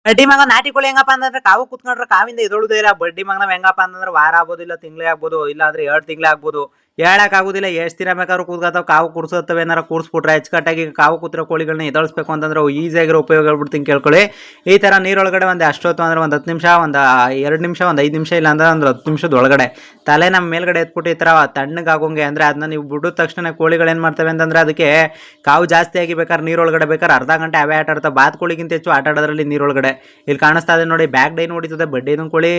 ಬಡ್ಡಿ ಮಗ ನಾಟಿ ಕೋಳಿ ಹೆಂಗಪ್ಪ ಅಂತಂದ್ರೆ ಕಾವು ಕುತ್ಕೊಂಡ್ರೆ ಕಾವಿಂದ ಎದೊಳುದೇ ಇಲ್ಲ. ಬಡ್ಡಿ ಮಗನ ಹೆಂಗಪ್ಪ ಅಂತಂದ್ರೆ ವಾರ ಆಗ್ಬೋದು, ಇಲ್ಲ ತಿಂಗಳೇ ಆಗ್ಬೋದು, ಇಲ್ಲ ಅಂದ್ರೆ 2 ತಿಂಗಳೇ ಆಗ್ಬೋದು. ಹೇಳಕ್ ಆಗುದಿಲ್ಲ ಎಷ್ಟು ದಿನ ಬೇಕಾದ್ರೂ ಕೂತ್ಕೋತಾವ. ಕಾವು ಕುಡ್ಸತ್ತವೆ, ಏನಾರ ಕೂರ್ಸ್ಬಿಟ್ರೆ ಅಚ್ಚುಕಟ್ಟಾಗಿ ಕಾವು ಕೂತಿರೋ ಕೋಳಿಗಳನ್ನ ಎದಳಿಸ್ಬೇಕು ಅಂತಂದ್ರೆ ಈಸಿಯಾಗಿರೋ ಉಪಯೋಗ ಹೇಳ್ಬಿಡ್ತೀನಿ ಕೇಳ್ಕೊಳ್ಳಿ. ಈ ತರ ನೀರೊಳಗಡೆ ಒಂದು ಅಷ್ಟೊತ್ತು ಅಂದ್ರೆ ಒಂದು 10 ನಿಮಿಷ, ಒಂದು 2 ನಿಮಿಷ, ಒಂದು 5 ನಿಮಿಷ, ಇಲ್ಲ ಅಂದ್ರೆ ಒಂದು 10 ನಿಮಿಷದ ಒಳಗಡೆ ತಲೆ ನಮ್ಮ ಮೇಲ್ಗಡೆ ಎತ್ಬಿಟ್ಟು ಈ ತರ ತಣ್ಣಗಾಗೋಂಗೆ ಅಂದ್ರೆ ಅದನ್ನ ನೀವು ಬಿಡಿದ ತಕ್ಷಣ ಕೋಳಿಗಳು ಏನ್ ಮಾಡ್ತವೆ ಅಂತಂದ್ರೆ ಅದಕ್ಕೆ ಕಾವು ಜಾಸ್ತಿ ಆಗಿ ಬೇಕಾದ್ರೆ ನೀರೊಳಗಡೆ ಬೇಕಾದ್ರೆ ಅರ್ಧ ಗಂಟೆ ಅವೇ ಆಟ ಆಡ್ತಾವೆ. ಬಾತ್ಕೋಳಿಗಿಂತ ಹೆಚ್ಚು ಆಟ ಆಡೋದ್ರಲ್ಲಿ ನೀರೊಳಗಡೆ. ಇಲ್ಲಿ ಕಾಣಿಸ್ತಾ ಇದೆ ನೋಡಿ, ಬ್ಯಾಕ್ ಡೈನ್ ಹೊಡಿತದೆ ಬಡ್ಡಿನ ಕೋಳಿ.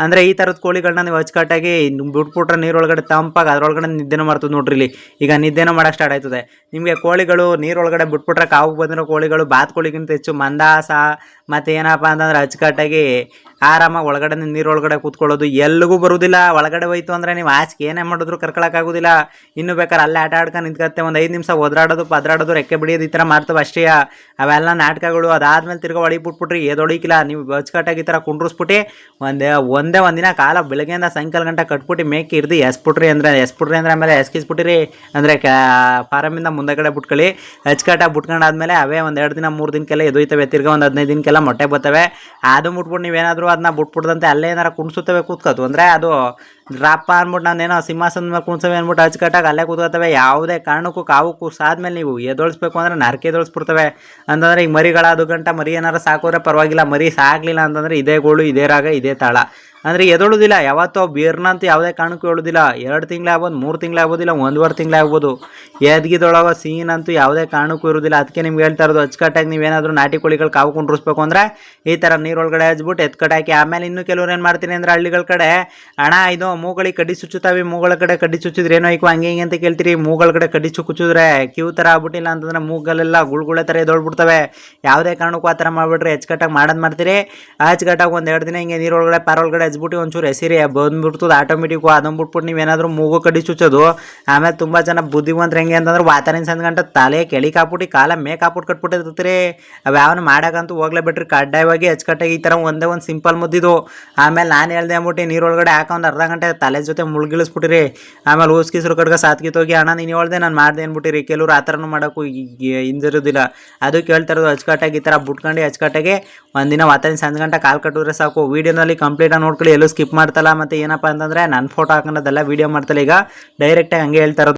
ಅಂದ್ರೆ ಈ ತರದ ಕೋಳಿಗಳನ್ನ ನೀವು ಅಚ್ಚುಕಟ್ಟಾಗಿ ಬಿಟ್ಬಿಟ್ರೆ ನೀರೊಳಗಡೆ ತಂಪಾಗಿ ಅದ್ರೊಳಗಡೆ ನಿದ್ದೆನೂ ಮಾಡ್ತದೆ ನೋಡ್ರಿ. ಇಲ್ಲಿ ಈಗ ನಿದ್ದೆನೂ ಮಾಡಕ್ ಸ್ಟಾರ್ಟ್ ಆಯ್ತದೆ ನಿಮಗೆ. ಕೋಳಿಗಳು ನೀರೊಳಗಡೆ ಬಿಟ್ಬಿಟ್ರೆ ಕಾವು ಬಂದಿರೋ ಕೋಳಿಗಳು ಬಾತ್ಕೋಳಿಗಿಂತ ಹೆಚ್ಚು ಮಂದಾಸ ಮತ್ತೆ ಏನಪ್ಪಾ ಅಂತಂದ್ರೆ ಅಚ್ಚುಕಟ್ಟಾಗಿ ಆರಾಮಾಗಿ ಒಳಗಡೆ ನೀರೊಳಗಡೆ ಕೂತ್ಕೊಳ್ಳೋದು. ಎಲ್ಲಿಗೂ ಬರುವುದಿಲ್ಲ. ಒಳಗಡೆ ಹೋಯ್ತು ಅಂದ್ರೆ ನೀವು ಆಚೆಗೆ ಏನೇ ಮಾಡಿದ್ರು ಕರ್ಕೊಳಕ್ ಆಗುದಿಲ್ಲ. ಇನ್ನು ಬೇಕಾದ್ರೆ ಅಲ್ಲೇ ಆಟ ಆಡ್ಕೊಂಡು ನಿಂತ್ಕತ್ತೆ ಒಂದು 5 ನಿಮಿಷ ಒದ್ರಾಡೋದು ಪದ್ರಾಡೋದು ರೆಕ್ಕೆ ಬಿಡಿಯೋದು ಈ ಥರ ಮಾಡ್ತವೆ ಅಷ್ಟೇ. ಅವೆಲ್ಲ ನಾಟಕಗಳು. ಅದಾದ್ಮೇಲೆ ತಿರ್ಗಾ ಹೊಡಿ ಬಿಟ್ಬಿಟ್ರಿ ಎದೊಡಿಕಿಲ್ಲ. ನೀವು ಅಚ್ಚುಕಟ್ಟಾಗಿ ಈ ಥರ ಕುಂಡ್ರಿಸ್ಬಿಟ್ಟು ಒಂದೇ ಒಂದಿನ ಕಾಲ ಬೆಳಗ್ಗೆಯಿಂದ ಸಾಯಂಕಾಲ ಗಂಟೆ ಕಟ್ಬಿಟ್ಟು ಮೇಕೆ ಹಿಡ್ದು ಎಸ್ಬಿಟ್ರಿ ಅಂದ್ರೆ ಆಮೇಲೆ ಎಸ್ಕಿಸ್ಬಿಟ್ಟಿರಿ ಅಂದರೆ ಫಾರಮಿಂದ ಮುಂದೆಗಡೆ ಬಿಟ್ಕೊಳ್ಳಿ. ಅಚ್ಚುಕಟ್ಟಾಗಿ ಬಿಟ್ಕೊಂಡಾದ್ಮೇಲೆ ಅವೇ ಒಂದು 2 ದಿನ 3 ದಿನಕ್ಕೆಲ್ಲ ಎದೊಯ್ತವೆ. ತಿರ್ಗಾ ಒಂದು 15 ದಿನಕ್ಕೆಲ್ಲ ಮೊಟ್ಟೆ ಬರ್ತವೆ. ಅದು ಮುಟ್ಬಿಟ್ಟು ನೀವೇನಾದರೂ ಅದನ್ನ ಬಿಟ್ಬಿಡ್ದಂತೆ ಅಲ್ಲೇ ಏನಾರ ಕುಣ್ಸುತ್ತವೆ ಕೂತ್ಕೋತು ಅಂದರೆ ಅದು ಡ್ರಾಪ ಅಂದ್ಬಿಟ್ಟು ನಾನೇನೋ ಸಿಂಹಾಸನ ಮೇಲೆ ಕುಣ್ಸವೆ ಅಂದ್ಬಿಟ್ಟು ಅಚ್ಚುಕಟ್ಟಾಗಿ ಅಲ್ಲೇ ಕೂತ್ಕೋತವೆ. ಯಾವುದೇ ಕಾರಣಕ್ಕೂ ಕಾವು ಕೂಸಾದ್ಮೇಲೆ ನೀವು ಎದೊಳಿಸ್ಬೇಕು ಅಂದರೆ ನರಕೆ ಎದೊಳಿಸ್ಬಿಡ್ತವೆ. ಅಂತಂದರೆ ಈಗ ಮರಿಗಳಾದ ಗಂಟ ಮರಿ ಏನಾರು ಸಾಕೋದ್ರೆ ಪರವಾಗಿಲ್ಲ. ಮರಿ ಸಾಕಲಿಲ್ಲ ಅಂತಂದರೆ ಇದೇ ಗೋಳು, ಇದೇ ರಾಗ, ಇದೇ ತಾಳ ಅಂದರೆ ಎದೊಳುದಿಲ್ಲ. ಯಾವತ್ತೋ ಬೇರ್ನಂತೂ ಯಾವುದೇ ಕಾರಣಕ್ಕೂ ಹೇಳೋದಿಲ್ಲ. 2 ತಿಂಗಳೇ ಆಗ್ಬೋದು, 3 ತಿಂಗಳೇ ಆಗ್ಬೋದಿಲ್ಲ, 1.5 ತಿಂಗಳೇ ಆಗ್ಬೋದು. ಎದ್ಗಿದೊಳಗೋ ಸೀನ್ ಅಂತೂ ಯಾವುದೇ ಕಾರಣಕ್ಕೂ ಇರೋದಿಲ್ಲ. ಅದಕ್ಕೆ ನಿಮ್ಗೆ ಹೇಳ್ತಾ ಇರೋದು ಅಚ್ಚುಕಟ್ಟಾಗಿ ನೀವೇನಾದರೂ ನಾಟಿ ಕೋಳಿಗಳು ಕಾವು ಕುಂಡ್ರಿಸ್ಬೇಕು ಅಂದರೆ ಈ ಥರ ನೀರೊಳಗಡೆ ಹಚ್ಬಿಟ್ಟು ಎತ್ಕಟ್ಟಾಕಿ. ಆಮೇಲೆ ಇನ್ನೂ ಕೆಲವ್ರು ಏನು ಮಾಡ್ತೀನಿ ಅಂದರೆ ಹಳ್ಳಿಗಳ ಕಡೆ ಹಣ ಇದು ಮೂಗಳಿಗೆ ಕಡ್ಡಿ ಚುಚ್ಚುತ್ತಾವೆ. ಮೂಗಳ ಕಡೆ ಕಡ್ಡಿ ಚುಚ್ಚಿದ್ರೆ ಏನೋ ಐಕೋ ಹಂಗೆ ಹಿಂಗೆ ಅಂತ ಕೇಳ್ತೀರಿ. ಮೂಗಳ ಕಡೆ ಕಡ್ಡಿ ಚುಚ್ಚಿದ್ರೆ ಕ್ಯೂ ಥರ ಆಗ್ಬಿಟ್ಟಿಲ್ಲ ಅಂತಂದ್ರೆ ಮೂಗಲೆಲ್ಲ ಗುಳ್ಗುಳೆ ಥರ ಎದೊಳ್ಬಿಡ್ತವೆ. ಯಾವುದೇ ಕಾರಣಕ್ಕೂ ಆ ಥರ ಮಾಡಿಬಿಟ್ರೆ ಅಚ್ಚುಕಟ್ಟಾಗಿ ಮಾಡ್ತೀರಿ. ಅಚ್ಚುಕಟ್ಟಾಗಿ ಒಂದು 2 ದಿನ ಹಿಂಗೆ ನೀರೊಳಗಡೆ ಪಾರೊಳಗಡೆ ಹಚ್ಬಿಟ್ಟು ಒಂಚೂರು ಎಸಿರಿ ಬಂದ್ಬಿಡ್ತದೆ ಆಟೋಮೆಟಿಕ್. ಅದನ್ನು ಬಿಟ್ಬಿಟ್ಟು ನೀವೇನಾದರೂ ಮೂಗು ಕಡ್ಡಿ ಚುಚ್ಚೋದು. ಆಮೇಲೆ ತುಂಬ ಜನ ಬುದ್ಧಿವಂತರು ಹೆಂಗೆ ಅಂತಂದ್ರೆ ವಾತಾವರಣ ಸಂದ್ ಗಂಟೆ ತಲೆ ಕೆಳಿಗೆ ಹಾಕ್ಬಿಟ್ಟು ಕಾಲ ಮೇಕ್ ಹಾಕ್ಬಿಟ್ಟು ಕಟ್ಬಿಟ್ಟಿರ್ತೀರಿ. ಅವು ಯಾವನು ಮಾಡೋಕ್ಕಂತೂ ಹೋಗ್ಲೇಬಿಟ್ರಿ. ಕಡ್ಡಾಯವಾಗಿ ಅಚ್ಚುಕಟ್ಟಾಗಿ ಈ ಥರ ಒಂದೇ ಒಂದು ಸಿಂಪಲ್ ಮುದ್ದಿದ್ದು. ಆಮೇಲೆ ನಾನು ಹೇಳ್ದೆ ಅಂದ್ಬಿಟ್ಟು ನೀರೊಳಗಡೆ ಹಾಕೋ ಒಂದು ಅರ್ಧ ಗಂಟೆ ತಲೆ ಜೊತೆ ಮುಳುಗಿಳಿಸ್ಬಿಟ್ಟಿರಿ. ಆಮೇಲೆ ಊಸ್ಕಿಸ್ರು ಕಡ್ಗೆ ಸಾತ್ಕಿತ್ತೋಗಿ ಅಣ್ಣ ನೀನು ಹೇಳ್ದೆ ನಾನು ಮಾಡ್ದೆ ಅಂದ್ಬಿಟ್ಟಿರಿ. ಕೆಲವರು ಆ ಥರನೂ ಮಾಡೋಕ್ಕೂ ಹಿಂದಿರೋದಿಲ್ಲ. ಅದು ಕೇಳ್ತಾ ಇರೋದು ಅಚ್ಚುಕಟ್ಟಾಗಿ ಈ ಥರ ಬಿಟ್ಕೊಂಡು ಅಚ್ಚುಕಟ್ಟಾಗಿ ಒಂದಿನ ವಾತಾವರಣ ಸಂಜೆ ಗಂಟೆ ಕಾಲು ಕಟ್ಟಿದ್ರೆ ಸಾಕು. ವೀಡಿಯೋನಲ್ಲಿ ಕಂಪ್ಲೀಟಾಗಿ ನೋಡ್ಕೊಳ್ಳಿ, ಎಲ್ಲೂ ಸ್ಕಿಪ್ ಮಾಡ್ತಲ್ಲ. ಮತ್ತು ಏನಪ್ಪ ಅಂತಂದರೆ ನನ್ನ ಫೋಟೋ ಹಾಕೋದೆಲ್ಲ ವೀಡಿಯೋ ಮಾಡ್ತಲ್ಲ. ಈಗ ಡೈರೆಕ್ಟಾಗಿ ಹಂಗೆ ಹೇಳ್ತಾ ಇರೋದು.